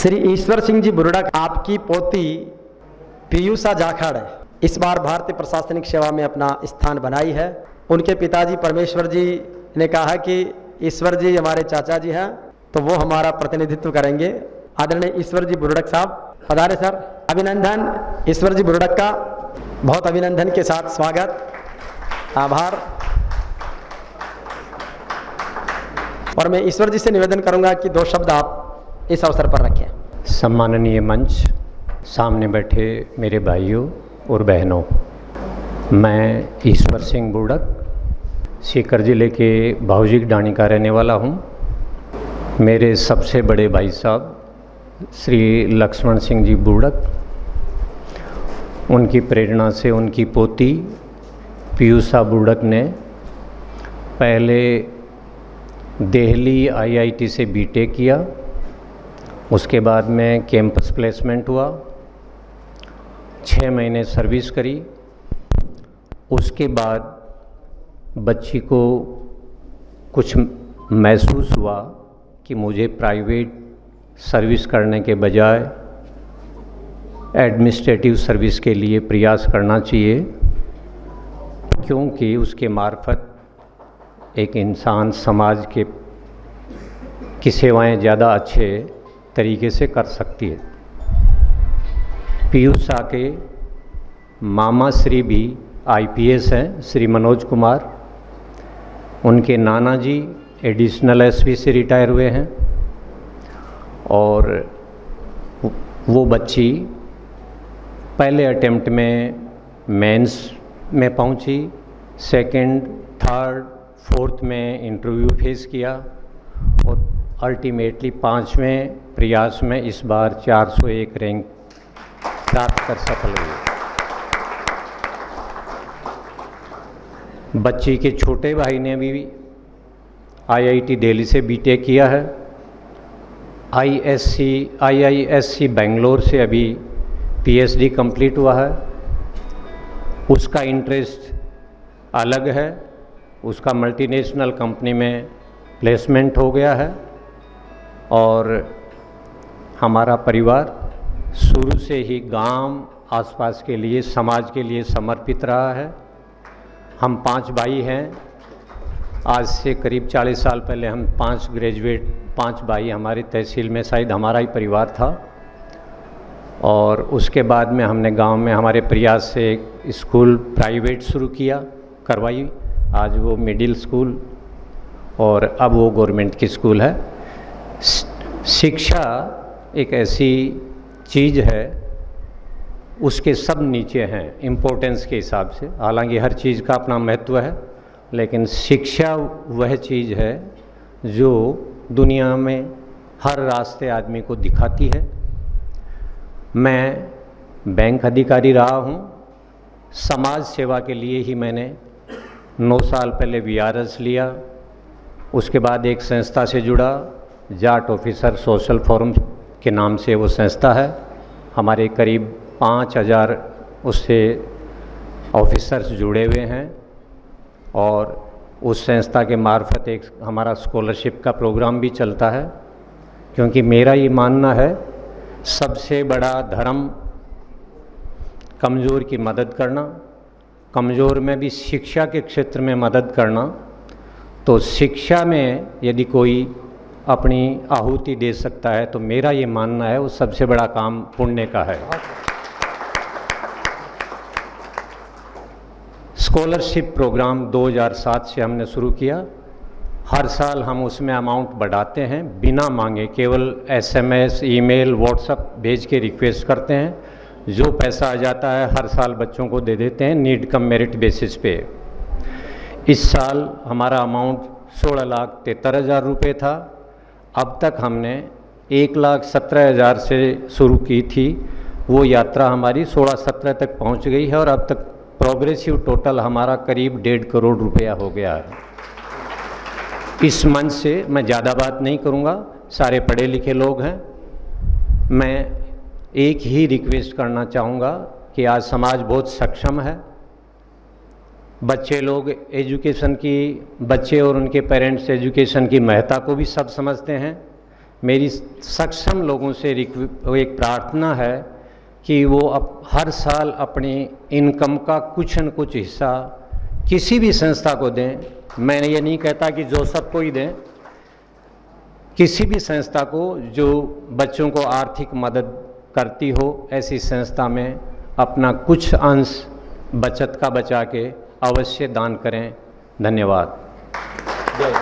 श्री ईश्वर सिंह जी बुर्डक, आपकी पोती पीयूषा जाखड़ इस बार भारतीय प्रशासनिक सेवा में अपना स्थान बनाई है। उनके पिताजी परमेश्वर जी ने कहा कि ईश्वर जी हमारे चाचा जी हैं, तो वो हमारा प्रतिनिधित्व करेंगे। आदरणीय ईश्वर जी बुर्डक साहब पधारे सर। अभिनंदन ईश्वर जी बुर्डक का, बहुत अभिनंदन के साथ स्वागत, आभार। और मैं ईश्वर जी से निवेदन करूंगा कि 2 शब्द आप इस अवसर पर रखें। सम्माननीय मंच, सामने बैठे मेरे भाइयों और बहनों, मैं ईश्वर सिंह बुर्डक सीकर ज़िले के भावजिक डाणी का रहने वाला हूँ। मेरे सबसे बड़े भाई साहब श्री लक्ष्मण सिंह जी बुर्डक, उनकी प्रेरणा से उनकी पोती पीयूषा बुर्डक ने पहले दिल्ली IIT से बीटेक किया, उसके बाद में कैंपस प्लेसमेंट हुआ, 6 महीने सर्विस करी। उसके बाद बच्ची को कुछ महसूस हुआ कि मुझे प्राइवेट सर्विस करने के बजाय एडमिनिस्ट्रेटिव सर्विस के लिए प्रयास करना चाहिए, क्योंकि उसके मार्फत एक इंसान समाज की सेवाएं ज़्यादा अच्छे तरीके से कर सकती है। पीयूषा के मामा श्री भी IPS हैं, श्री मनोज कुमार। उनके नाना जी एडिशनल SP से रिटायर हुए हैं और वो बच्ची पहले अटेम्प्ट में मेंस में पहुंची, सेकंड, थर्ड, फोर्थ में इंटरव्यू फेस किया और अल्टीमेटली 5वें प्रयास में इस बार 401 रैंक प्राप्त कर सफल हुई। बच्ची के छोटे भाई ने भी IIT दिल्ली से बीटेक किया है। IISc बेंगलोर से अभी PhD कंप्लीट हुआ है। उसका इंटरेस्ट अलग है, उसका मल्टीनेशनल कंपनी में प्लेसमेंट हो गया है और हमारा परिवार शुरू से ही गांव आसपास के लिए, समाज के लिए समर्पित रहा है। हम 5 भाई हैं। आज से करीब 40 साल पहले हम 5 भाई हमारी तहसील में शायद हमारा ही परिवार था और उसके बाद में हमने गांव में हमारे प्रयास से एक स्कूल प्राइवेट शुरू करवाई। आज वो मिडिल स्कूल और अब वो गवर्नमेंट की स्कूल है। शिक्षा एक ऐसी चीज़ है, उसके सब नीचे हैं इम्पोर्टेंस के हिसाब से। हालांकि हर चीज़ का अपना महत्व है, लेकिन शिक्षा वह चीज़ है जो दुनिया में हर रास्ते आदमी को दिखाती है। मैं बैंक अधिकारी रहा हूँ। समाज सेवा के लिए ही मैंने 9 साल पहले VRS लिया। उसके बाद एक संस्था से जुड़ा, जाट ऑफिसर सोशल फोरम के नाम से वो संस्था है। हमारे करीब 5000 उससे ऑफिसर्स जुड़े हुए हैं और उस संस्था के मार्फत एक हमारा स्कॉलरशिप का प्रोग्राम भी चलता है, क्योंकि मेरा ये मानना है सबसे बड़ा धर्म कमज़ोर की मदद करना, कमज़ोर में भी शिक्षा के क्षेत्र में मदद करना। तो शिक्षा में यदि कोई अपनी आहुति दे सकता है तो मेरा ये मानना है वो सबसे बड़ा काम पुण्य का है। स्कॉलरशिप प्रोग्राम 2007 से हमने शुरू किया। हर साल हम उसमें अमाउंट बढ़ाते हैं बिना मांगे, केवल SMS, ईमेल, व्हाट्सएप भेज के रिक्वेस्ट करते हैं। जो पैसा आ जाता है हर साल बच्चों को दे देते हैं, नीड कम मेरिट बेसिस पे। इस साल हमारा अमाउंट 16,73,000 रुपये था। अब तक हमने 1,17,000 से शुरू की थी, वो यात्रा हमारी 16-17 तक पहुंच गई है और अब तक प्रोग्रेसिव टोटल हमारा करीब 1.5 करोड़ रुपया हो गया है। इस मंच से मैं ज़्यादा बात नहीं करूंगा, सारे पढ़े लिखे लोग हैं। मैं एक ही रिक्वेस्ट करना चाहूँगा कि आज समाज बहुत सक्षम है। बच्चे लोग एजुकेशन की, बच्चे और उनके पेरेंट्स एजुकेशन की महत्ता को भी सब समझते हैं, मेरी सक्षम लोगों से एक प्रार्थना है कि वो हर साल अपनी इनकम का कुछ न कुछ हिस्सा किसी भी संस्था को दें। मैं ये नहीं कहता कि जो सबको ही दें, किसी भी संस्था को जो बच्चों को आर्थिक मदद करती हो, ऐसी संस्था में अपना कुछ अंश बचत का बचा के अवश्य दान करें। धन्यवाद। जय